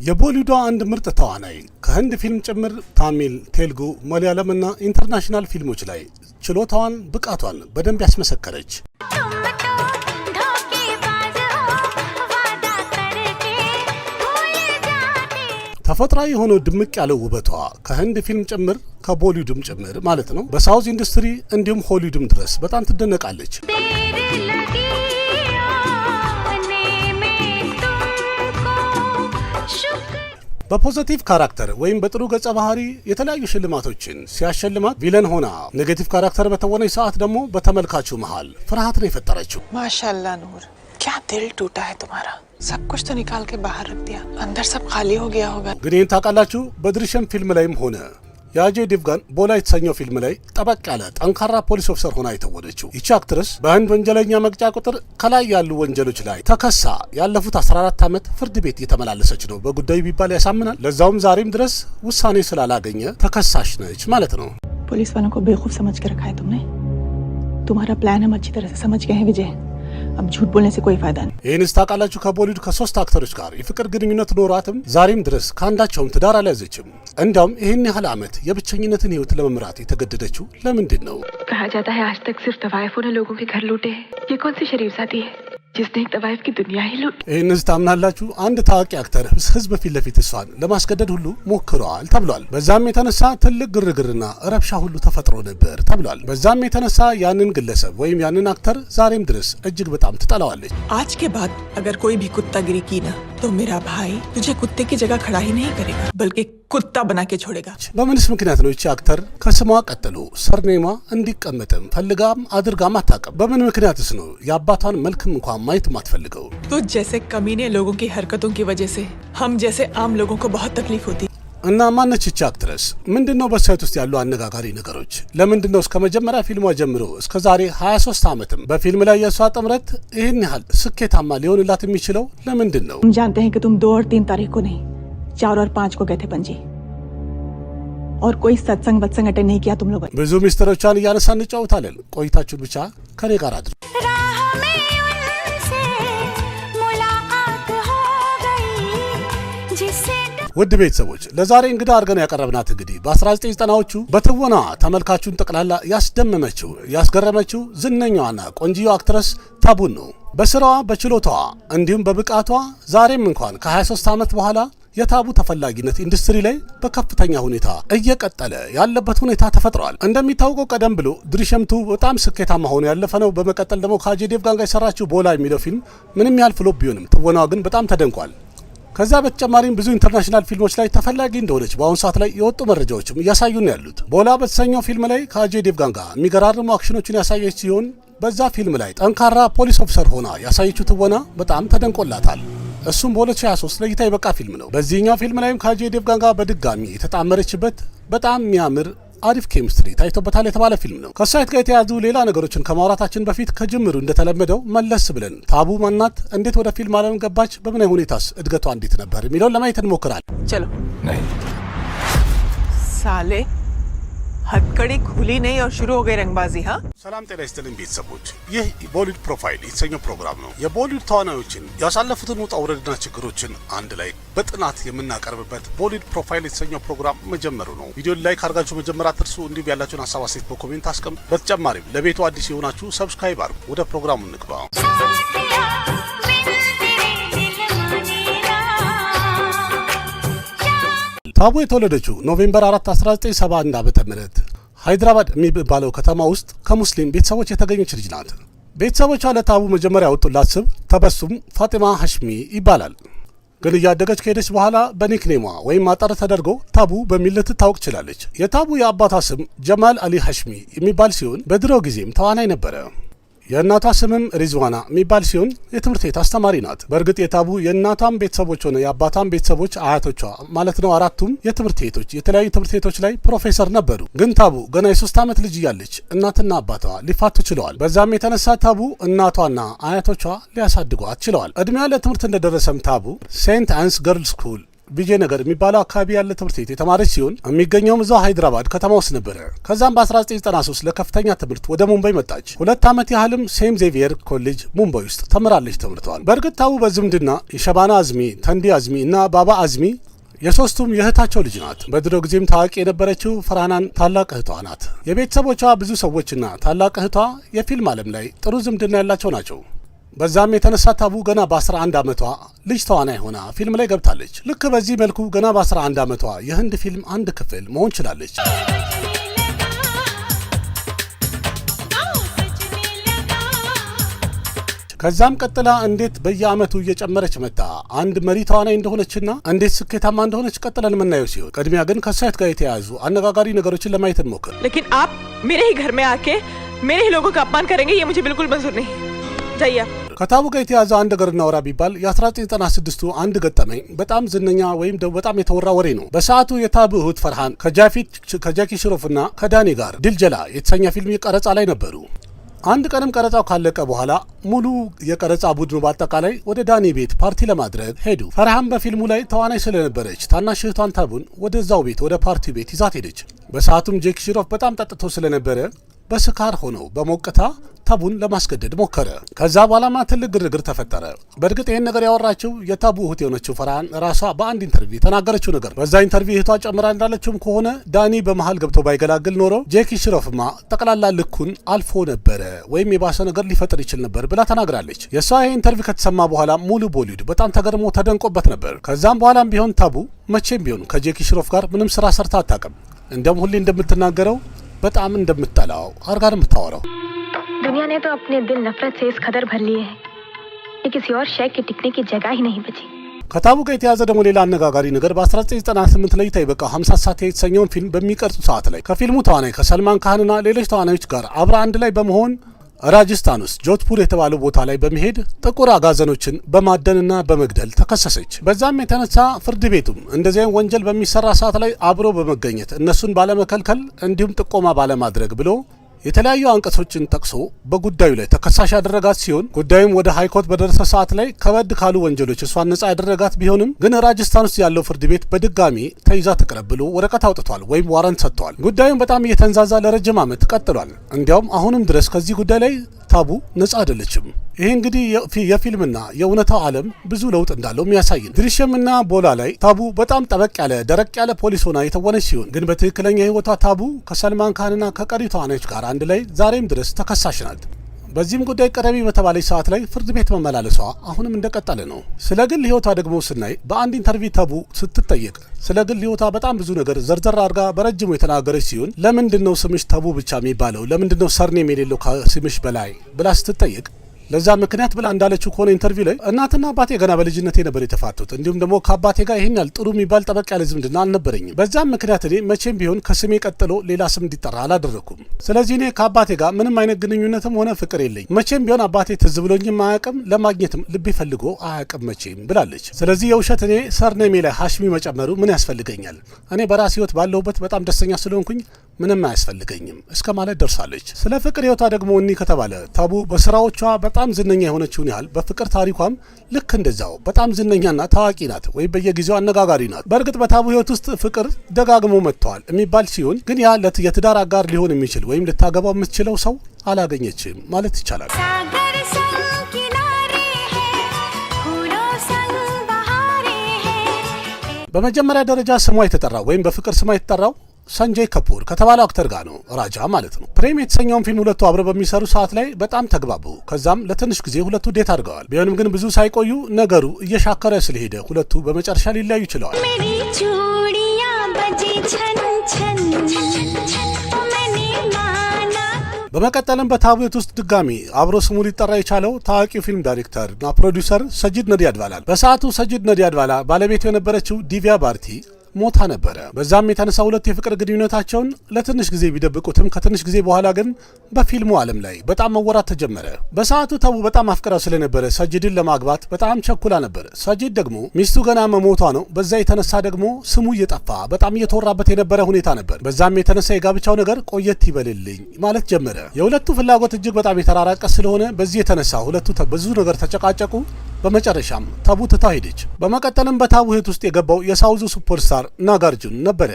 የቦሊውድ አንድ ምርጥ ተዋናይ ከህንድ ፊልም ጭምር ታሚል፣ ቴልጉ፣ መለያለም እና ኢንተርናሽናል ፊልሞች ላይ ችሎታዋን ብቃቷን በደንብ ያስመሰከረች ተፈጥሯዊ የሆነው ድምቅ ያለው ውበቷ ከህንድ ፊልም ጭምር ከቦሊውድም ጭምር ማለት ነው በሳውዝ ኢንዱስትሪ እንዲሁም ሆሊውድም ድረስ በጣም ትደነቃለች። በፖዚቲቭ ካራክተር ወይም በጥሩ ገጸ ባህሪ የተለያዩ ሽልማቶችን ሲያሸልማት ቪለን ሆና ኔጌቲቭ ካራክተር በተወነች ሰዓት ደግሞ በተመልካቹ መሃል ፍርሃት ነው የፈጠረችው። ማሻአላህ ኑር क्या दिल टूटा है तुम्हारा सब कुछ तो निकाल के बाहर रख दिया अंदर सब खाली हो गया होगा። ግን ይህን ታውቃላችሁ በድርሸም ፊልም ላይም ሆነ የአጄ ዲቭጋን ቦላ የተሰኘው ፊልም ላይ ጠበቅ ያለ ጠንካራ ፖሊስ ኦፊሰር ሆና የተወነችው ይቺ አክትረስ በህንድ ወንጀለኛ መቅጫ ቁጥር ከላይ ያሉ ወንጀሎች ላይ ተከሳ ያለፉት 14 ዓመት ፍርድ ቤት እየተመላለሰች ነው። በጉዳዩ ቢባል ያሳምናል። ለዛውም ዛሬም ድረስ ውሳኔ ስላላገኘ ተከሳሽ ነች ማለት ነው። पुलिस वालों को बेवकूफ समझ के रखा है तुमने। तुम्हारा प्लान हम अच्छी तरह से समझ गए हैं विजय। अब झूठ बोलने से कोई फायदा नहीं। ይህንስ ታውቃላችሁ ከቦሊውድ ከሶስት አክተሮች ጋር የፍቅር ግንኙነት ኖሯትም ዛሬም ድረስ ከአንዳቸውም ትዳር አልያዘችም። እንዲያውም ይህን ያህል ዓመት የብቸኝነትን ህይወት ለመምራት የተገደደችው ለምንድን ነው? कहा जाता है आज तक सिर्फ तवाइफों ने लोगों के घर लूटे हैं। ये कौन सी शरीफ जाती है जिसने एक तवाइफ की दुनिया ही लूट? ይህንስ ታምናላችሁ? አንድ ታዋቂ አክተር ህዝብ ፊት ለፊት እሷን ለማስገደድ ሁሉ ሞክረዋል ተብሏል። በዛም የተነሳ ትልቅ ግርግርና ረብሻ ሁሉ ተፈጥሮ ነበር ተብሏል። በዛም የተነሳ ያንን ግለሰብ ወይም ያንን አክተር ዛሬም ድረስ እጅግ በጣም ትጠላዋለች። आज के बाद अगर कोई भी कुत्तागिरी की ना तो मेरा भाई तुझे कुत्ते की जगह खड़ा ही नहीं करेगा बल्कि कुत्ता बना के छोड़ेगा። በምንስ ምክንያት ነው እቺ አክተር ከስሟ ቀጥሎ ሰርኔማ እንዲቀመጥም ፈልጋም አድርጋም አታውቅም? በምን ምክንያትስ ነው የአባቷን መልክም እንኳን ማየት ማትፈልገው? तो जैसे कमीने लोगों की हरकतों की वजह से हम जैसे आम लोगों को बहुत तकलीफ होती। እና ማነች እቺ አክትረስ? ምንድነው በሳይት ውስጥ ያሉ አነጋጋሪ ነገሮች? ለምንድነው እስከ መጀመሪያ ፊልሟ ጀምሮ እስከ ዛሬ 23 ዓመትም በፊልም ላይ የሷ ጥምረት ይህን ያህል ስኬታማ ሊሆንላት የሚችለው ለምንድን ነው? हम जानते हैं कि तुम 2 और 3 तारीख को नहीं 4 और 5 को गए थे पणजी और कोई सत्संग वत्संग अटेंड नहीं किया तुम लोगों ने। ብዙ ሚስጥሮቿን እያነሳን እንጫወታለን። ቆይታችሁን ብቻ ከኔ ጋር አድርጉ። ውድ ቤተሰቦች ለዛሬ እንግዳ አድርገን ያቀረብናት እንግዲህ በ1990ዎቹ በትወና ተመልካቹን ጠቅላላ ያስደመመችው ያስገረመችው ዝነኛዋና ቆንጂዮ አክትረስ ታቡን ነው። በስራዋ በችሎታዋ እንዲሁም በብቃቷ ዛሬም እንኳን ከ23 ዓመት በኋላ የታቡ ተፈላጊነት ኢንዱስትሪ ላይ በከፍተኛ ሁኔታ እየቀጠለ ያለበት ሁኔታ ተፈጥሯል። እንደሚታወቀው ቀደም ብሎ ድሪሸምቱ በጣም ስኬታማ ሆኖ ያለፈ ነው። በመቀጠል ደግሞ ከአጄ ዴቭጋን ጋር የሰራችው ቦላ የሚለው ፊልም ምንም ያህል ፍሎፕ ቢሆንም ትወናዋ ግን በጣም ተደንቋል። ከዛ በተጨማሪም ብዙ ኢንተርናሽናል ፊልሞች ላይ ተፈላጊ እንደሆነች በአሁኑ ሰዓት ላይ የወጡ መረጃዎችም እያሳዩ ነው ያሉት። ቦላ በተሰኘው ፊልም ላይ ከአጄ ዴቭጋን ጋር የሚገራርሙ አክሽኖችን ያሳየች ሲሆን በዛ ፊልም ላይ ጠንካራ ፖሊስ ኦፊሰር ሆና ያሳየችው ትወና በጣም ተደንቆላታል። እሱም በ2023 ለእይታ የበቃ ፊልም ነው። በዚህኛው ፊልም ላይም ከአጄ ዴቭጋን ጋር በድጋሚ የተጣመረችበት በጣም የሚያምር አሪፍ ኬሚስትሪ ታይቶበታል የተባለ ፊልም ነው። ከሳይት ጋር የተያዙ ሌላ ነገሮችን ከማውራታችን በፊት ከጅምሩ እንደተለመደው መለስ ብለን ታቡ ማናት፣ እንዴት ወደ ፊልም ዓለም ገባች፣ በምን ሁኔታስ እድገቷ እንዴት ነበር የሚለውን ለማየት እንሞክራለን። चलो नहीं साले हथकड़ी खुली नहीं और शुरू हो गई रंगबाजी। हाँ ሰላም ጤና ይስጥልኝ ቤተሰቦች፣ ይህ ቦሊውድ ፕሮፋይል የተሰኘው ፕሮግራም ነው። የቦሊውድ ተዋናዮችን ያሳለፉትን ውጣ ውረድና ችግሮችን አንድ ላይ በጥናት የምናቀርብበት ቦሊውድ ፕሮፋይል የተሰኘው ፕሮግራም መጀመሩ ነው። ቪዲዮን ላይክ አድርጋችሁ መጀመር አትርሱ። እንዲሁም ያላችሁን ሀሳብ አስተያየት በኮሜንት አስቀምጡ። በተጨማሪም ለቤቱ አዲስ የሆናችሁ ሰብስክራይብ አድርጉ። ወደ ፕሮግራሙ እንግባ። ታቡ የተወለደችው ኖቬምበር 4 1971 ዓመተ ምህረት ሃይድራባድ የሚባለው ከተማ ውስጥ ከሙስሊም ቤተሰቦች የተገኘች ልጅ ናት። ቤተሰቦቿ ለታቡ መጀመሪያ ያወጡላት ስም ተበሱም ፋጢማ ሀሽሚ ይባላል። ግን እያደገች ከሄደች በኋላ በኒክኔሟ ወይም ማጠር ተደርጎ ታቡ በሚል ልትታወቅ ችላለች። የታቡ የአባቷ ስም ጀማል አሊ ሀሽሚ የሚባል ሲሆን በድሮ ጊዜም ተዋናይ ነበረ። የእናቷ ስምም ሪዝዋና የሚባል ሲሆን የትምህርት ቤት አስተማሪ ናት። በእርግጥ የታቡ የእናቷም ቤተሰቦች ሆነ የአባቷም ቤተሰቦች አያቶቿ ማለት ነው አራቱም የትምህርት ቤቶች የተለያዩ ትምህርት ቤቶች ላይ ፕሮፌሰር ነበሩ። ግን ታቡ ገና የ3 ዓመት ልጅ እያለች እናትና አባቷ ሊፋቱ ችለዋል። በዛም የተነሳ ታቡ እናቷና አያቶቿ ሊያሳድጓት ችለዋል። እድሜዋ ለትምህርት እንደደረሰም ታቡ ሴንት አንስ ገርል ስኩል ቪጄ ነገር የሚባለው አካባቢ ያለ ትምህርት ቤት የተማረች ሲሆን የሚገኘውም እዛው ሃይድራባድ ከተማ ውስጥ ነበረ። ከዛም በ1993 ለከፍተኛ ትምህርት ወደ ሙምባይ መጣች። 2 ዓመት ያህልም ሴም ዜቪየር ኮሌጅ ሙምባይ ውስጥ ተምራለች ትምህርቷን። በእርግጥ ታቡ በዝምድና የሸባና አዝሚ፣ ተንዲ አዝሚ እና ባባ አዝሚ የሶስቱም የእህታቸው ልጅ ናት። በድሮ ጊዜም ታዋቂ የነበረችው ፈርሃናን ታላቅ እህቷ ናት። የቤተሰቦቿ ብዙ ሰዎችና ታላቅ እህቷ የፊልም ዓለም ላይ ጥሩ ዝምድና ያላቸው ናቸው። በዛም የተነሳ ታቡ ገና በ11 ዓመቷ ልጅ ተዋናይ ሆና ፊልም ላይ ገብታለች። ልክ በዚህ መልኩ ገና በ11 ዓመቷ የህንድ ፊልም አንድ ክፍል መሆን ችላለች። ከዛም ቀጥላ እንዴት በየአመቱ እየጨመረች መጣ አንድ መሪ ተዋናይ እንደሆነችና እንዴት ስኬታማ እንደሆነች ቀጥለን የምናየው ሲሆን ቅድሚያ ግን ከሳይት ጋር የተያያዙ አነጋጋሪ ነገሮችን ለማየት እንሞክር። लेकिन आप मेरे ही घर में आके मेरे ही लोगों का अपमान करेंगे ये मुझे बिल्कुल मंजूर नहीं। जाइए। ከታቡ ጋር የተያዘ አንድ ነገር እናወራ ቢባል የ1996ቱ አንድ ገጠመኝ በጣም ዝነኛ ወይም በጣም የተወራ ወሬ ነው። በሰዓቱ የታቡ እህት ፈርሃን ከጃኪ ሽሮፍና ከዳኒ ጋር ድልጀላ የተሰኘ ፊልም ቀረጻ ላይ ነበሩ። አንድ ቀንም ቀረጻው ካለቀ በኋላ ሙሉ የቀረጻ ቡድኑ በአጠቃላይ ወደ ዳኒ ቤት ፓርቲ ለማድረግ ሄዱ። ፈርሃን በፊልሙ ላይ ተዋናይ ስለነበረች ታናሽ እህቷን ታቡን ወደዛው ቤት ወደ ፓርቲ ቤት ይዛት ሄደች። በሰዓቱም ጄክ ሽሮፍ በጣም ጠጥቶ ስለነበረ በስካር ሆነው በሞቅታ ታቡን ለማስገደድ ሞከረ። ከዛ በኋላማ ትልቅ ግርግር ተፈጠረ። በእርግጥ ይህን ነገር ያወራችው የታቡ እህት የሆነችው ፈርሃን ራሷ በአንድ ኢንተርቪው የተናገረችው ነገር። በዛ ኢንተርቪው እህቷ ጨምራ እንዳለችውም ከሆነ ዳኒ በመሃል ገብቶ ባይገላግል ኖሮ ጄኪ ሽሮፍማ ጠቅላላ ልኩን አልፎ ነበረ ወይም የባሰ ነገር ሊፈጥር ይችል ነበር ብላ ተናግራለች። የእሷ ይህ ኢንተርቪው ከተሰማ በኋላ ሙሉ ቦሊውድ በጣም ተገርሞ ተደንቆበት ነበር። ከዛም በኋላም ቢሆን ታቡ መቼም ቢሆን ከጄኪ ሽሮፍ ጋር ምንም ስራ ሰርታ አታውቅም። እንደም ሁሌ እንደምትናገረው በጣም እንደምትጠላው አርጋ ነው የምታወራው። दुनिया ने तो अपने दिल नफरत से इस कदर भर लिए हैं कि किसी और शय के टिकने की जगह ही नहीं बची। ከታቡ ጋር የተያዘ ደግሞ ሌላ አነጋጋሪ ነገር በ1998 ላይ ታይበቃ 50 ሰዓት የተሰኘውን ፊልም በሚቀርጹ ሰዓት ላይ ከፊልሙ ተዋናይ ከሰልማን ካህንና ሌሎች ተዋናዮች ጋር አብራ አንድ ላይ በመሆን ራጅስታን ውስጥ ጆትፑር የተባለው ቦታ ላይ በመሄድ ጥቁር አጋዘኖችን በማደንና በመግደል ተከሰሰች። በዛም የተነሳ ፍርድ ቤቱም እንደዚህ ወንጀል በሚሰራ ሰዓት ላይ አብሮ በመገኘት እነሱን ባለመከልከል እንዲሁም ጥቆማ ባለማድረግ ብሎ የተለያዩ አንቀጾችን ጠቅሶ በጉዳዩ ላይ ተከሳሽ ያደረጋት ሲሆን ጉዳዩም ወደ ሃይኮርት በደረሰ ሰዓት ላይ ከበድ ካሉ ወንጀሎች እሷን ነጻ ያደረጋት ቢሆንም ግን ራጅስታን ውስጥ ያለው ፍርድ ቤት በድጋሚ ተይዛ ትቅረብ ብሎ ወረቀት አውጥቷል ወይም ዋረንት ሰጥቷል። ጉዳዩም በጣም እየተንዛዛ ለረጅም ዓመት ቀጥሏል። እንዲያውም አሁንም ድረስ ከዚህ ጉዳይ ላይ ታቡ ነጻ አይደለችም። ይሄ እንግዲህ የፊልምና የእውነታው ዓለም ብዙ ለውጥ እንዳለው የሚያሳይ ነው። ድሪሽምና ቦላ ላይ ታቡ በጣም ጠበቅ ያለ ደረቅ ያለ ፖሊስ ሆና የተወነች ሲሆን ግን በትክክለኛ ህይወቷ ታቡ ከሰልማን ካህንና ከቀሪ ተዋናዮች ጋር አንድ ላይ ዛሬም ድረስ ተከሳሽ ናት። በዚህም ጉዳይ ቀረቢ በተባለች ሰዓት ላይ ፍርድ ቤት መመላለሷ አሁንም እንደቀጠለ ነው። ስለ ግል ህይወቷ ደግሞ ስናይ በአንድ ኢንተርቪው ታቡ ስትጠየቅ ስለ ግል ህይወቷ በጣም ብዙ ነገር ዘርዘር አድርጋ በረጅሙ የተናገረች ሲሆን ለምንድነው ስምሽ ታቡ ብቻ የሚባለው ለምንድነው ሰርኔም የሌለው ከስምሽ በላይ ብላ ስትጠየቅ ለዛ ምክንያት ብላ እንዳለችው ከሆነ ኢንተርቪው ላይ እናትና አባቴ ገና በልጅነቴ ነበር የተፋቱት። እንዲሁም ደግሞ ከአባቴ ጋር ይሄን ያህል ጥሩ የሚባል ጠበቅ ያለ ዝምድና አልነበረኝም። በዛም ምክንያት እኔ መቼም ቢሆን ከስሜ ቀጥሎ ሌላ ስም እንዲጠራ አላደረኩም። ስለዚህ እኔ ከአባቴ ጋር ምንም አይነት ግንኙነትም ሆነ ፍቅር የለኝም። መቼም ቢሆን አባቴ ትዝ ብሎኝም አያውቅም፣ ለማግኘትም ልቤ ፈልጎ አያውቅም መቼም ብላለች። ስለዚህ የውሸት እኔ ሰርኔሜ ላይ ሀሽሚ መጨመሩ ምን ያስፈልገኛል? እኔ በራሴ ህይወት ባለሁበት በጣም ደስተኛ ስለሆንኩኝ ምንም አያስፈልገኝም እስከ ማለት ደርሳለች። ስለ ፍቅር ህይወቷ ደግሞ እኒ ከተባለ ታቡ በስራዎቿ በጣም ዝነኛ የሆነችውን ያህል በፍቅር ታሪኳም ልክ እንደዛው በጣም ዝነኛና ታዋቂ ናት ወይም በየጊዜው አነጋጋሪ ናት። በእርግጥ በታቡ ህይወት ውስጥ ፍቅር ደጋግሞ መጥተዋል የሚባል ሲሆን ግን ያ የትዳር አጋር ሊሆን የሚችል ወይም ልታገባው የምትችለው ሰው አላገኘችም ማለት ይቻላል። በመጀመሪያ ደረጃ ስሟ የተጠራው ወይም በፍቅር ስሟ የተጠራው ሰንጀይ ከፑር ከተባለው አክተር ጋር ነው፣ ራጃ ማለት ነው። ፕሬም የተሰኘውን ፊልም ሁለቱ አብረው በሚሰሩ ሰዓት ላይ በጣም ተግባቡ። ከዛም ለትንሽ ጊዜ ሁለቱ ዴት አድርገዋል። ቢሆንም ግን ብዙ ሳይቆዩ ነገሩ እየሻከረ ስለሄደ ሁለቱ በመጨረሻ ሊለያዩ ችለዋል። በመቀጠልም በታቡ ህይወት ውስጥ ድጋሚ አብሮ ስሙ ሊጠራ የቻለው ታዋቂው ፊልም ዳይሬክተርና ፕሮዲውሰር ሰጂድ ነዲያድቫላ። በሰዓቱ ሰጂድ ነዲያድቫላ ባለቤቱ የነበረችው ዲቪያ ባርቲ ሞታ ነበረ። በዛም የተነሳ ሁለቱ የፍቅር ግንኙነታቸውን ለትንሽ ጊዜ ቢደብቁትም ከትንሽ ጊዜ በኋላ ግን በፊልሙ ዓለም ላይ በጣም መወራት ተጀመረ። በሰዓቱ ታቡ በጣም አፍቅራው ስለነበረ ሰጂድን ለማግባት በጣም ቸኩላ ነበር። ሰጂድ ደግሞ ሚስቱ ገና መሞቷ ነው። በዛ የተነሳ ደግሞ ስሙ እየጠፋ በጣም እየተወራበት የነበረ ሁኔታ ነበር። በዛም የተነሳ የጋብቻው ነገር ቆየት ይበልልኝ ማለት ጀመረ። የሁለቱ ፍላጎት እጅግ በጣም የተራራቀ ስለሆነ በዚህ የተነሳ ሁለቱ ብዙ ነገር ተጨቃጨቁ። በመጨረሻም ታቡ ትታ ሄደች። በመቀጠልም በታቡ ህይወት ውስጥ የገባው የሳውዙ ሱፐርስታር ናጋርጁን ነበረ።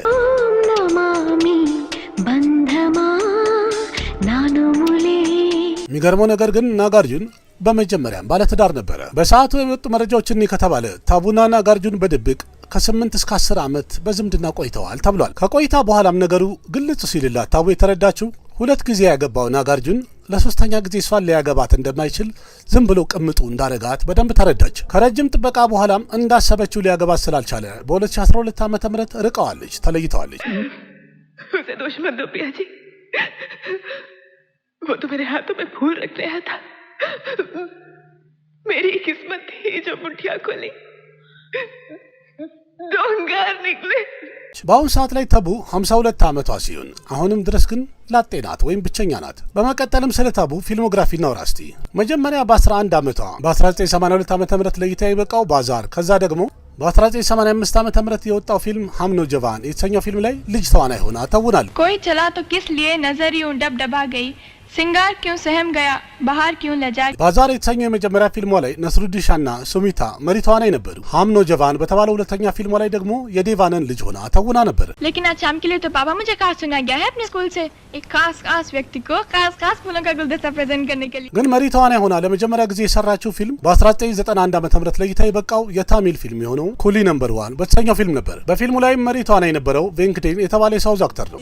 የሚገርመው ነገር ግን ናጋርጁን በመጀመሪያም ባለትዳር ነበረ። በሰዓቱ የወጡ መረጃዎችን ከተባለ ታቡና ናጋርጁን በድብቅ ከ8 እስከ 10 ዓመት በዝምድና ቆይተዋል ተብሏል። ከቆይታ በኋላም ነገሩ ግልጽ ሲልላት ታቡ የተረዳችው 2 ጊዜ ያገባው ናጋርጁን ለሶስተኛ ጊዜ እሷን ሊያገባት እንደማይችል ዝም ብሎ ቅምጡ እንዳረጋት በደንብ ተረዳች። ከረጅም ጥበቃ በኋላም እንዳሰበችው ሊያገባት ስላልቻለ በ2012 ዓ.ም ርቀዋለች፣ ተለይተዋለች። उसे दोष मत दो प्रिया जी, वो तो मेरे हाथों में फूल रख रहा था। मेरी किस्मत थी जो मुठिया खोली, दोंगार निकले। በአሁኑ ሰዓት ላይ ታቡ 52 ዓመቷ ሲሆን አሁንም ድረስ ግን ላጤ ናት ወይም ብቸኛ ናት። በመቀጠልም ስለ ታቡ ፊልሞግራፊ እናውራ እስቲ። መጀመሪያ በ11 ዓመቷ በ1982 ዓ.ም ለእይታ የበቃው ባዛር፣ ከዛ ደግሞ በ1985 ዓ.ም የወጣው ፊልም ሀምኖ ጀቫን የተሰኘው ፊልም ላይ ልጅ ተዋናይ ሆና ተውናል። कोई चला तो किस लिए नजर यूं डब डबा गई, सिंगार क्यों सहम गया, बाहर क्यों लजा। ባዛር የተሰኘው የመጀመሪያ ፊልሟ ላይ ነስሩዲሻና ሱሚታ መሪ ተዋናይ ነበሩ። ሀምኖ ጀቫን በተባለው ሁለተኛ ፊልሟ ላይ ደግሞ የዴቫንን ልጅ ሆና ተውና ነበር። लेकिन आज शाम के लिए तो पापा मुझे कार्ड सुना गया है अपने स्कूल से, एक खास व्यक्ति को खास फूलों का गुलदस्ता प्रेजेंट करने के लिए। ግን መሪ ተዋናይ ሆና ለመጀመሪያ ጊዜ የሰራችው ፊልም በ1991 ዓ.ም ለእይታ የበቃው የታሚል ፊልም የሆነው ኩሊ ነምበር 1 በተሰኘው ፊልም ነበር። በፊልሙ ላይም መሪ ተዋናይ የነበረው ቬንክዴን የተባለ የሳውዝ አክተር ነው።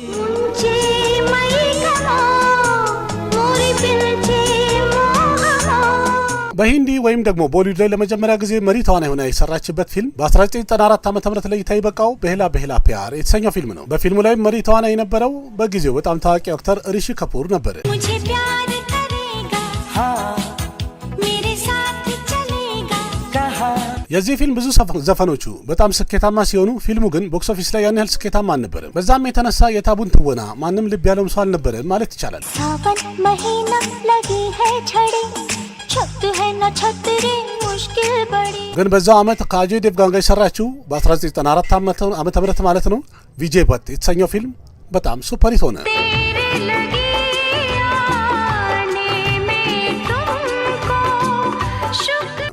በሂንዲ ወይም ደግሞ ቦሊውድ ላይ ለመጀመሪያ ጊዜ መሪ ተዋናይ ሆና የሰራችበት ፊልም በ1994 ዓ.ም ለእይታ የበቃው በሄላ በሄላ ፕያር የተሰኘው ፊልም ነው። በፊልሙ ላይ መሪ ተዋናይ የነበረው በጊዜው በጣም ታዋቂ አክተር ሪሺ ከፑር ነበር። የዚህ ፊልም ብዙ ዘፈኖቹ በጣም ስኬታማ ሲሆኑ ፊልሙ ግን ቦክስ ኦፊስ ላይ ያን ያህል ስኬታማ አልነበረም። በዛም የተነሳ የታቡን ትወና ማንም ልብ ያለው ሰው አልነበረም ማለት ይቻላል። ግን በዛው ዓመት ከአጆይ ዴቭጋን ጋር የሰራችው በ1994 ዓ.ም ማለት ነው ቪጄ በት የተሰኘው ፊልም በጣም ሱፐር ሂት ሆነ።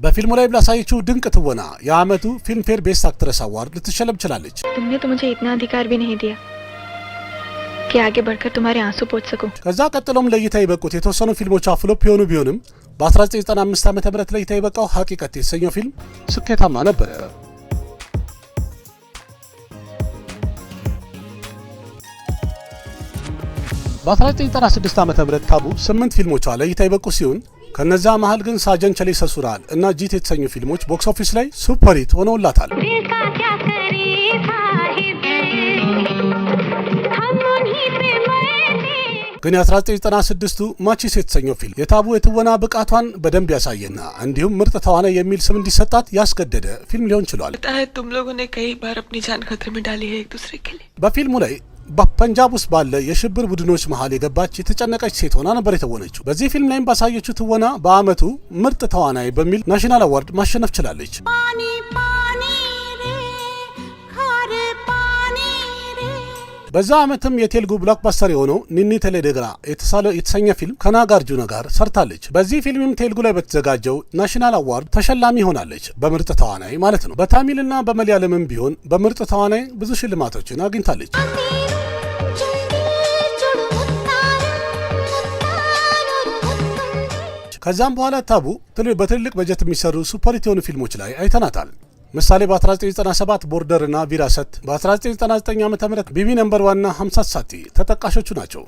በፊልሙ ላይ ላሳየችው ድንቅ ትወና የዓመቱ ፊልም ፌር ቤስት አክትረስ አዋርድ ልትሸለም ችላለች። तुमने तो मुझे इतना अधिकार भी नहीं दिया कि आगे बढ़कर तुम्हारे आंसू पोंछ सकूं। ከዛ ቀጥሎም ለእይታ የበቁት የተወሰኑ ፊልሞች ፍሎፕ የሆኑ ቢሆንም በ1995 ዓ.ም ለእይታ የበቃው ሐቂቀት የተሰኘው ፊልም ስኬታማ ነበረ። በ1996 ዓ.ም ታቡ 8 ፊልሞቿ ለእይታ የበቁ ሲሆን ከነዛ መሃል ግን ሳጀን ቸሌ ሰሱራል እና ጂት የተሰኙ ፊልሞች ቦክስ ኦፊስ ላይ ሱፐር ሂት ሆነውላታል። ግን የ1996ቱ ማቺስ የተሰኘው ፊልም የታቡ የትወና ብቃቷን በደንብ ያሳየና እንዲሁም ምርጥ ተዋናይ የሚል ስም እንዲሰጣት ያስገደደ ፊልም ሊሆን ችሏል። तुम लोगों ने कई बार अपनी जान खतरे में डाली है एक दूसरे के लिए। በፊልሙ ላይ በፐንጃብ ውስጥ ባለ የሽብር ቡድኖች መሃል የገባች የተጨነቀች ሴት ሆና ነበር የተወነችው። በዚህ ፊልም ላይም ባሳየችው ትወና በአመቱ ምርጥ ተዋናይ በሚል ናሽናል አዋርድ ማሸነፍ ችላለች። በዛ አመትም የቴልጉ ብሎክባስተር የሆነው ኒኒ ቴሌዴግራ የተሰኘ ፊልም ከናጋርጁና ጋር ሰርታለች። በዚህ ፊልምም ቴልጉ ላይ በተዘጋጀው ናሽናል አዋርድ ተሸላሚ ሆናለች፣ በምርጥ ተዋናይ ማለት ነው። በታሚልና በመለያለምም ቢሆን በምርጥ ተዋናይ ብዙ ሽልማቶችን አግኝታለች። ከዛም በኋላ ታቡ በትልልቅ በጀት የሚሰሩ ሱፐር ሂት የሆኑ ፊልሞች ላይ አይተናታል። ምሳሌ በ1997 ቦርደር እና ቪራሰት፣ በ1999 ዓ.ም ቢቢ ነምበር 1 እና 50 ሳቲ ተጠቃሾቹ ናቸው።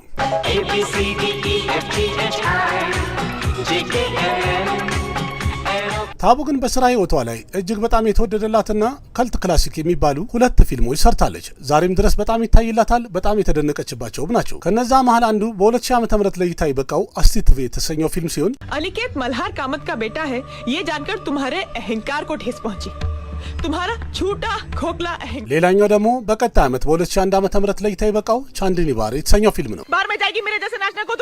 ታቡ ግን በስራ ህይወቷ ላይ እጅግ በጣም የተወደደላትና ከልት ክላሲክ የሚባሉ 2 ፊልሞች ሰርታለች። ዛሬም ድረስ በጣም ይታይላታል፣ በጣም የተደነቀችባቸውም ናቸው። ከነዛ መሃል አንዱ በ2000 ዓ.ም ለእይታ የበቃው अस्तित्व የተሰኘው ፊልም ሲሆን अनिकेत मल्हार कामत का बेटा है, ये जानकर तुम्हारे अहंकार को ठेस पहुंची। तुम्हारा झूठा खोखला अहंकार। ሌላኛው ደግሞ በቀጣይ ዓመት በ2001 ዓ.ም ለእይታ የበቃው चांदनी बार የተሰኘው ፊልም ነው። बार में जाएगी मेरे जैसे नाचने को,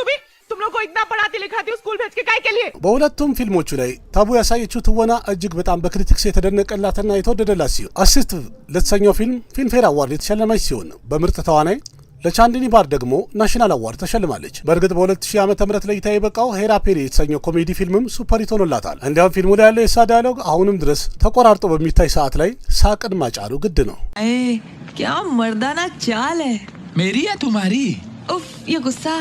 तुम लोग को इतना पढ़ाती लिखाती हो स्कूल भेज के काय के लिए। በሁለቱም ፊልሞቹ ላይ ታቡ ያሳየችው ትወና እጅግ በጣም በክሪቲክስ የተደነቀላትና የተወደደላት ሲሆን अस्तित्व ለተሰኘው ፊልም ፊልምፌር አዋርድ የተሸለመች ሲሆን በምርጥ ተዋናይ ለቻንዲኒ ባር ደግሞ ናሽናል አዋርድ ተሸልማለች። በእርግጥ በ2000 ዓመተ ምህረት ለእይታ የበቃው ሄራፔሪ የተሰኘው ኮሜዲ ፊልምም ሱፐር ሂት ሆኖላታል። እንዲያውም ፊልሙ ላይ ያለው የእሷ ዳያሎግ አሁንም ድረስ ተቆራርጦ በሚታይ ሰዓት ላይ ሳቅን ማጫሩ ግድ ነው። क्या मर्दाना चाल है मेरी या तुम्हारी? उफ ये गुस्सा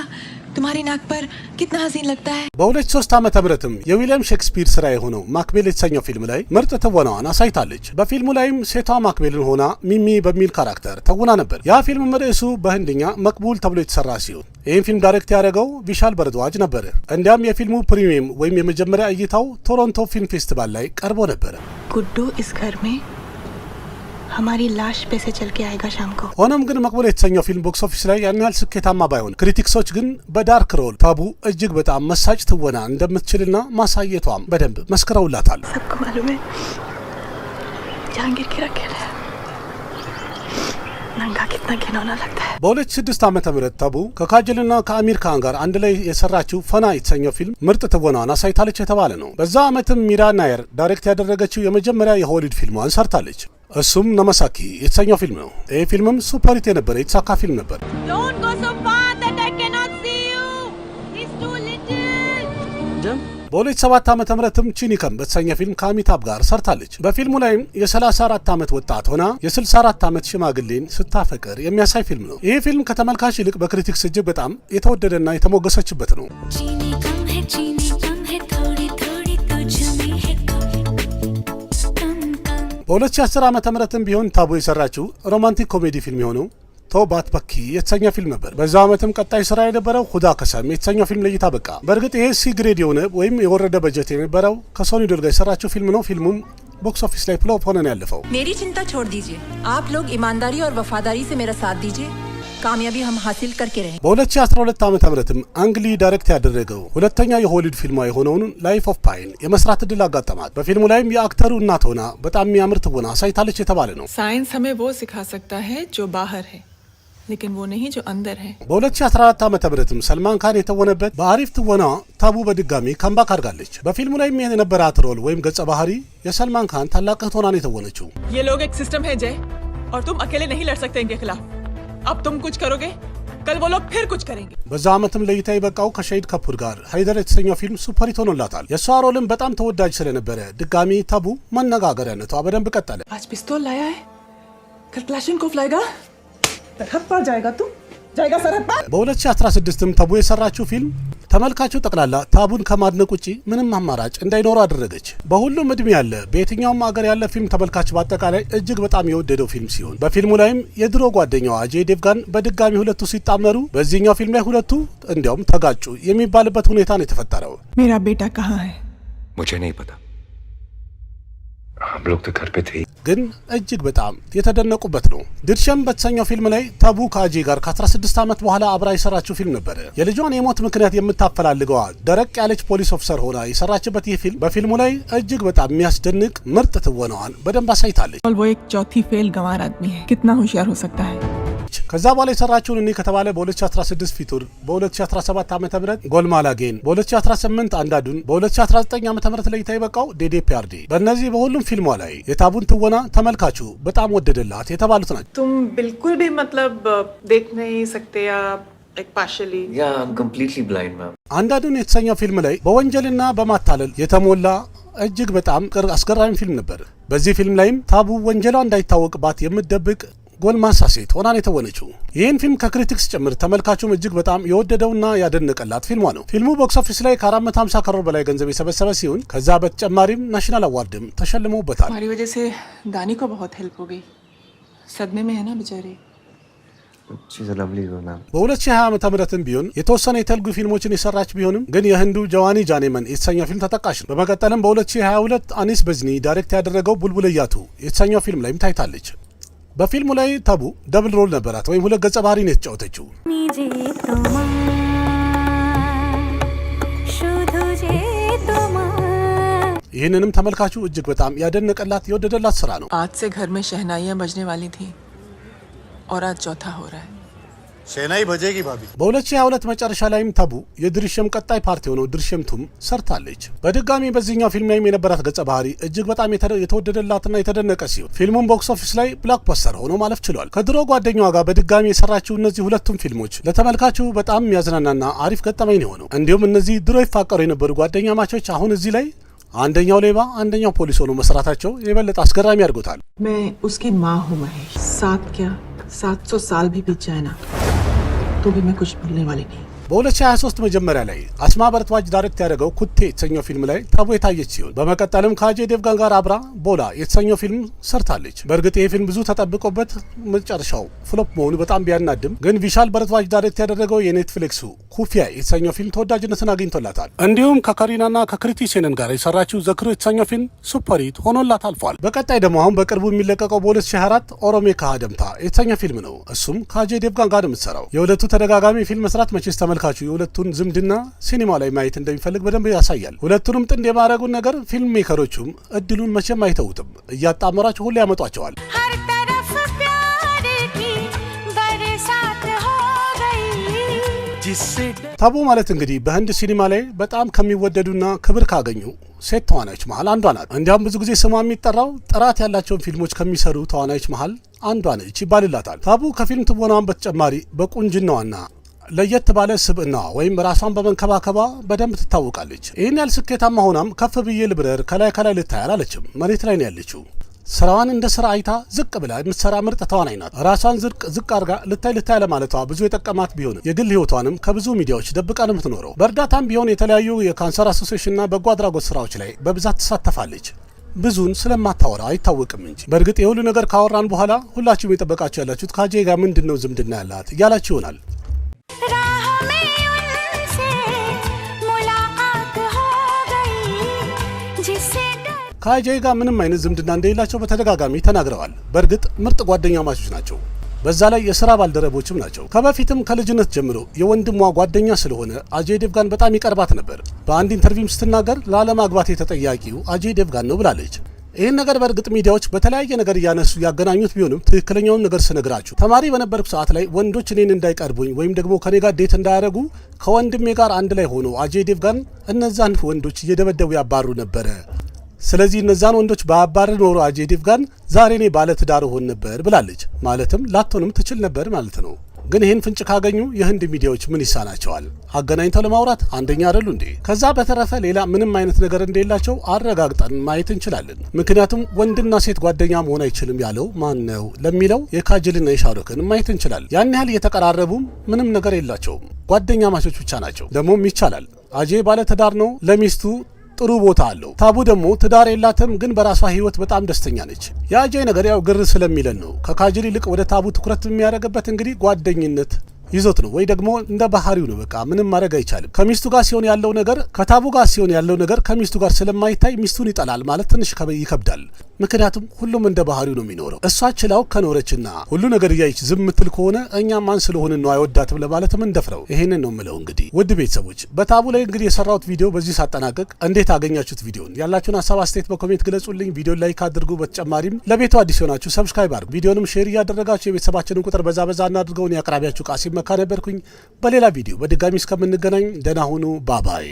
तुम्हारी नाक पर कितना हसीन लगता है। በ2003 ዓመተ ምህረትም የዊሊያም ሼክስፒር ስራ የሆነው ማክቤል የተሰኘው ፊልም ላይ ምርጥ ትወናዋን አሳይታለች። በፊልሙ ላይም ሴቷ ማክቤልን ሆና ሚሚ በሚል ካራክተር ተውና ነበር። ያ ፊልም ርዕሱ በህንድኛ መቅቡል ተብሎ የተሰራ ሲሆን ይህን ፊልም ዳይሬክት ያደረገው ቪሻል በረድዋጅ ነበር። እንዲያም የፊልሙ ፕሪሚየም ወይም የመጀመሪያ እይታው ቶሮንቶ ፊልም ፌስቲቫል ላይ ቀርቦ ነበር። गुड्डू इस घर में हमारी लाश पे से चल के आएगा शाम को। ሆኖም ግን መቅቡል የተሰኘው ፊልም ቦክስ ኦፊስ ላይ ያን ያህል ስኬታማ ባይሆን ክሪቲክሶች ግን በዳርክ ሮል ታቡ እጅግ በጣም መሳጭ ትወና እንደምትችልና ማሳየቷም በደንብ መስክረውላታል። सबको मालूम है जहांगीर की रखेल है नंगा कितना घिनौना लगता है। በ2006 ዓመተ ምህረት ታቡ ከካጀልና ከአሚር ካን ጋር አንድ ላይ የሰራችው ፈና የተሰኘው ፊልም ምርጥ ትወናዋን አሳይታለች የተባለ ነው። በዛ ዓመትም ሚራ ናየር ዳይሬክት ያደረገችው የመጀመሪያ የሆሊውድ ፊልሟን ሰርታለች። እሱም ነመሳኪ የተሰኘው ፊልም ነው። ይህ ፊልምም ሱፐር ሂት የነበረ የተሳካ ፊልም ነበር። Don't go so far that I cannot see you. He's too little. በ2007 ዓመተ ምህረትም ቺኒከም በተሰኘ ፊልም ከአሚታብ ጋር ሰርታለች። በፊልሙ ላይም የ34 ዓመት ወጣት ሆና የ64 ዓመት ሽማግሌን ስታፈቅር የሚያሳይ ፊልም ነው። ይህ ፊልም ከተመልካች ይልቅ በክሪቲክስ እጅግ በጣም የተወደደና የተሞገሰችበት ነው። በ2010 ዓመተ ምህረትም ቢሆን ታቡ የሰራችው ሮማንቲክ ኮሜዲ ፊልም የሆነው ቶባት በኪ የተሰኘ ፊልም ነበር። በዛው ዓመትም ቀጣይ ስራ የነበረው ሁዳ ከሰም የተሰኘው ፊልም ለእይታ በቃ። በእርግጥ ይሄ ሲ ግሬድ የሆነ ወይም የወረደ በጀት የነበረው ከሶኒ ዶል ጋር የሰራችው ፊልም ነው። ፊልሙም ቦክስ ኦፊስ ላይ ፍሎፕ ሆነ ነው ያለፈው። मेरी चिंता छोड़ दीजिए आप लोग ईमानदारी और वफादारी से मेरा साथ दीजिए कामयाबी हम हासिल करके रहे। በ2012 ዓመተ ምህረትም አንግሊ ዳይሬክት ያደረገው ሁለተኛ የሆሊውድ ፊልሟ የሆነውን ላይፍ ኦፍ ፓይን የመስራት እድል አጋጠማት። በፊልሙ ላይም የአክተሩ እናት ሆና በጣም የሚያምር ትወና አሳይታለች የተባለ ነው። साइंस हमें वो सिखा सकता है जो बाहर है लेकिन वो नहीं जो अंदर है। በ2014 ዓመተ ምህረትም ሰልማን ካን የተወነበት በአሪፍ ትወና ታቡ በድጋሚ ካምባክ አድርጋለች። በፊልሙ ላይም የነበራት ሮል ወይም ገጸ ባህሪ የሰልማን ካን ታላቅ እህት ሆና ነው የተወነችው። ये लोग एक सिस्टम है जय और तुम अकेले नहीं लड़ सकते इनके खिलाफ। अब तुम कुछ करोगे कल वो लोग फिर कुछ करेंगे। በዛ ዓመትም ለእይታ የበቃው ከሸሂድ ከፑር ጋር ሃይደር የተሰኘው ፊልም ሱፐር ሂት ሆኖላታል። የእሷ ሮልም በጣም ተወዳጅ ስለነበረ ድጋሚ ታቡ መነጋገሪያነቷ በደንብ ቀጠለ። आज पिस्तौल लाया है कल क्लाशिनकोव लाएगा सरहद पार जाएगा तू जाएगा सरहद पार। በ2016ም ታቡ የሰራችው ፊልም ተመልካቹ ጠቅላላ ታቡን ከማድነቅ ውጪ ምንም አማራጭ እንዳይኖረው አደረገች። በሁሉም እድሜ ያለ በየትኛውም ሀገር ያለ ፊልም ተመልካች በአጠቃላይ እጅግ በጣም የወደደው ፊልም ሲሆን በፊልሙ ላይም የድሮ ጓደኛዋ አጄ ዴቭጋን በድጋሚ ሁለቱ ሲጣመሩ በዚህኛው ፊልም ላይ ሁለቱ እንዲያውም ተጋጩ የሚባልበት ሁኔታ ነው የተፈጠረው። मेरा बेटा कहाँ है? मुझे नहीं पता हम लोग तो घर पे थे। ግን እጅግ በጣም የተደነቁበት ነው። ድርሸም በተሰኘው ፊልም ላይ ታቡ ከአጄ ጋር ከ16 ዓመት በኋላ አብራ የሰራችው ፊልም ነበር። የልጇን የሞት ምክንያት የምታፈላልገዋ ደረቅ ያለች ፖሊስ ኦፊሰር ሆና የሰራችበት ይህ ፊልም በፊልሙ ላይ እጅግ በጣም የሚያስደንቅ ምርጥ ትወናዋን በደንብ አሳይታለች። और वो एक चौथी फेल गंवार आदमी है, कितना होशियार हो सकता है। ከዛ በኋላ የሰራችውን እኔ ከተባለ በ2016 ፊቱር፣ በ2017 ዓመተ ምህረት ጎልማላጌን፣ በ2018 አንዳዱን፣ በ2019 ዓመተ ምህረት ላይ የበቃው ዴዴፒአርዲ በእነዚህ በሁሉም ፊልሟ ላይ የታቡን ትወና ተመልካቹ በጣም ወደደላት የተባሉት ናቸው። तुम बिल्कुल भी मतलब देख नहीं सकते या एक partially Yeah, I'm completely blind, ma'am. አንዳዱን የተሰኘው ፊልም ላይ በወንጀልና በማታለል የተሞላ እጅግ በጣም አስገራሚ ፊልም ነበር። በዚህ ፊልም ላይም ታቡ ወንጀሏ እንዳይታወቅባት የምትደብቅ ጎልማሳ ሴት ሆና ነው የተወነችው። ይህን ፊልም ከክሪቲክስ ጭምር ተመልካቹም እጅግ በጣም የወደደውና ያደነቀላት ፊልሟ ነው። ፊልሙ ቦክስ ኦፊስ ላይ ከ450 ከሮር በላይ ገንዘብ የሰበሰበ ሲሆን ከዛ በተጨማሪም ናሽናል አዋርድም ተሸልመውበታል። हमारी वजह से दानी को बहुत हेल्प हो गई सदमे में है ना बेचारी। She's a lovely girl, ma'am. በ2020 ዓመተ ምህረትም ቢሆን የተወሰነ የቴሉጉ ፊልሞችን የሰራች ቢሆንም ግን የህንዱ ጀዋኒ ጃኔመን የተሰኘው ፊልም ተጠቃሽ ነው። በመቀጠልም በ2022 አኒስ በዝኒ ዳይሬክት ያደረገው ቡልቡልያቱ የተሰኘው ፊልም ላይም ታይታለች። በፊልሙ ላይ ታቡ ደብል ሮል ነበራት ወይም ሁለት ገጸ ባህሪ ነው የተጫወተችው። ይህንንም ተመልካቹ እጅግ በጣም ያደነቀላት የወደደላት ስራ ነው። आज से घर में शहनाइयां बजने वाली थी और आज चौथा हो रहा है। ሴናይ በጀጊ ባቢ በ2022 መጨረሻ ላይም ታቡ የድርሸም ቀጣይ ፓርቲ ሆነው ድርሸምቱም ሰርታለች። በድጋሚ በዚህኛው ፊልም ላይ የነበራት ገጸ ባህሪ እጅግ በጣም የተወደደላትና የተደነቀ ሲሆን ፊልሙን ቦክስ ኦፊስ ላይ ብላክባስተር ሆኖ ማለፍ ችሏል። ከድሮ ጓደኛዋ ጋር በድጋሚ የሰራችው እነዚህ ሁለቱም ፊልሞች ለተመልካቹ በጣም የሚያዝናናና አሪፍ ገጠመኝ ነው የሆነው። እንዲሁም እነዚህ ድሮ ይፋቀሩ የነበሩ ጓደኛ ማቾች አሁን እዚህ ላይ አንደኛው ሌባ አንደኛው ፖሊስ ሆኖ መስራታቸው የበለጠ አስገራሚ ያድርጎታል። मैं उसकी माँ हूँ महेश। 700 साल भी बीत जाए ना तो भी मैं कुछ भूलने वाली नहीं। በ2023 መጀመሪያ ላይ አስማ በረትዋጅ ዳይሬክት ያደረገው ኩቴ የተሰኘው ፊልም ላይ ታቡ የታየች ሲሆን በመቀጠልም ከአጀይ ዴቭጋን ጋር አብራ ቦላ የተሰኘው ፊልም ሰርታለች። በእርግጥ ይሄ ፊልም ብዙ ተጠብቆበት መጨረሻው ፍሎፕ መሆኑ በጣም ቢያናድም ግን ቪሻል በረትዋጅ ዳይሬክት ያደረገው የኔትፍሊክሱ ኩፊያ የተሰኘው ፊልም ተወዳጅነትን አግኝቶላታል። እንዲሁም ከካሪናና ከክሪቲ ሴነን ጋር የሰራችው ዘክሩ የተሰኘው ፊልም ሱፐር ሂት ሆኖላት አልፏል። በቀጣይ ደግሞ አሁን በቅርቡ የሚለቀቀው በ2024 ኦሮሜ ካደምታ የተሰኘው ፊልም ነው። እሱም ከአጀይ ዴቭጋን ጋር የምትሰራው የሁለቱ ተደጋጋሚ ፊልም መስራት መቼስ ተመልካቹ የሁለቱን ዝምድና ሲኒማ ላይ ማየት እንደሚፈልግ በደንብ ያሳያል። ሁለቱንም ጥንድ የማድረጉን ነገር ፊልም ሜከሮቹም እድሉን መቼም አይተውትም፣ እያጣመራቸው ሁሉ ያመጧቸዋል። ታቡ ማለት እንግዲህ በህንድ ሲኒማ ላይ በጣም ከሚወደዱና ክብር ካገኙ ሴት ተዋናዮች መሀል አንዷ ናት። እንዲያውም ብዙ ጊዜ ስሟ የሚጠራው ጥራት ያላቸውን ፊልሞች ከሚሰሩ ተዋናዮች መሀል አንዷ ነች ይባልላታል። ታቡ ከፊልም ትወናዋን በተጨማሪ በቁንጅናዋና ለየት ባለ ስብዕናዋ ወይም ራሷን በመንከባከባ በደንብ ትታወቃለች። ይህን ያህል ስኬታማ ሆናም ከፍ ብዬ ልብረር ከላይ ልታይ አላለችም። መሬት ላይ ነው ያለችው። ስራዋን እንደ ስራ አይታ ዝቅ ብላ የምትሰራ ምርጥ ተዋናይ ናት። ራሷን ዝቅ አድርጋ ልታይ ለማለቷ ብዙ የጠቀማት ቢሆንም የግል ህይወቷንም ከብዙ ሚዲያዎች ደብቃ ነው የምትኖረው። በእርዳታም ቢሆን የተለያዩ የካንሰር አሶሲዬሽንና በጎ አድራጎት ስራዎች ላይ በብዛት ትሳተፋለች። ብዙን ስለማታወራ አይታወቅም እንጂ። በእርግጥ የሁሉ ነገር ካወራን በኋላ ሁላችሁም የጠበቃችሁ ያላችሁት ከአጀይ ጋር ምንድነው ዝምድና ያላት እያላችሁ ይሆናል። ከአጀይ ጋር ምንም አይነት ዝምድና እንደሌላቸው በተደጋጋሚ ተናግረዋል። በእርግጥ ምርጥ ጓደኛ ማቾች ናቸው። በዛ ላይ የሥራ ባልደረቦችም ናቸው። ከበፊትም ከልጅነት ጀምሮ የወንድሟ ጓደኛ ስለሆነ አጀይ ዴቭጋን በጣም ይቀርባት ነበር። በአንድ ኢንተርቪውም ስትናገር ላለማግባት የተጠያቂው አጀይ ዴቭጋን ነው ብላለች። ይህን ነገር በእርግጥ ሚዲያዎች በተለያየ ነገር እያነሱ ያገናኙት ቢሆንም ትክክለኛውን ነገር ስነግራችሁ ተማሪ በነበርኩ ሰዓት ላይ ወንዶች እኔን እንዳይቀርቡኝ ወይም ደግሞ ከኔ ጋር ዴት እንዳያደርጉ ከወንድሜ ጋር አንድ ላይ ሆኖ አጀይ ዴቭጋን እነዛን ወንዶች እየደበደቡ ያባሩ ነበረ። ስለዚህ እነዛን ወንዶች ባባረ ኖሮ አጀይ ዴቭጋን ዛሬ እኔ ባለ ትዳር ሆን ነበር ብላለች። ማለትም ላትሆንም ትችል ነበር ማለት ነው። ግን ይህን ፍንጭ ካገኙ የህንድ ሚዲያዎች ምን ይሳናቸዋል? አገናኝተው ለማውራት አንደኛ አይደሉ እንዴ? ከዛ በተረፈ ሌላ ምንም አይነት ነገር እንደሌላቸው አረጋግጠን ማየት እንችላለን። ምክንያቱም ወንድና ሴት ጓደኛ መሆን አይችልም ያለው ማን ነው ለሚለው የካጅልና የሻሩክን ማየት እንችላለን። ያን ያህል እየተቀራረቡም ምንም ነገር የላቸውም። ጓደኛ ማቾች ብቻ ናቸው። ደግሞም ይቻላል። አጀይ ባለ ትዳር ነው፣ ለሚስቱ ጥሩ ቦታ አለው። ታቡ ደግሞ ትዳር የላትም፣ ግን በራሷ ህይወት በጣም ደስተኛ ነች። የአጀይ ነገር ያው ግር ስለሚለን ነው ከካጅል ይልቅ ወደ ታቡ ትኩረት የሚያደርግበት እንግዲህ ጓደኝነት ይዞት ነው ወይ ደግሞ እንደ ባህሪው ነው። በቃ ምንም ማድረግ አይቻልም። ከሚስቱ ጋር ሲሆን ያለው ነገር ከታቡ ጋር ሲሆን ያለው ነገር ከሚስቱ ጋር ስለማይታይ ሚስቱን ይጠላል ማለት ትንሽ ይከብዳል። ምክንያቱም ሁሉም እንደ ባህሪው ነው የሚኖረው። እሷ ችላው ከኖረችና ሁሉ ነገር እያየች ዝም ምትል ከሆነ እኛ ማን ስለሆንን ነው አይወዳትም ለማለትም እንደፍረው። ይሄንን ነው የምለው። እንግዲህ ውድ ቤተሰቦች በታቡ ላይ እንግዲህ የሰራሁት ቪዲዮ በዚህ ሳጠናቀቅ እንዴት አገኛችሁት? ቪዲዮን ያላችሁን ሀሳብ አስተያየት በኮሜንት ግለጹልኝ። ቪዲዮ ላይክ አድርጉ። በተጨማሪም ለቤቱ አዲስ ሆናችሁ ሰብስክራይብ አድርጉ። ቪዲዮንም ሼር እያደረጋችሁ የቤተሰባችንን ቁጥር በዛ እናድርገውን። ያቀራቢያችሁ ቃሲም መካ ነበርኩኝ። በሌላ ቪዲዮ በድጋሚ እስከምንገናኝ ደህና ሁኑ። ባባይ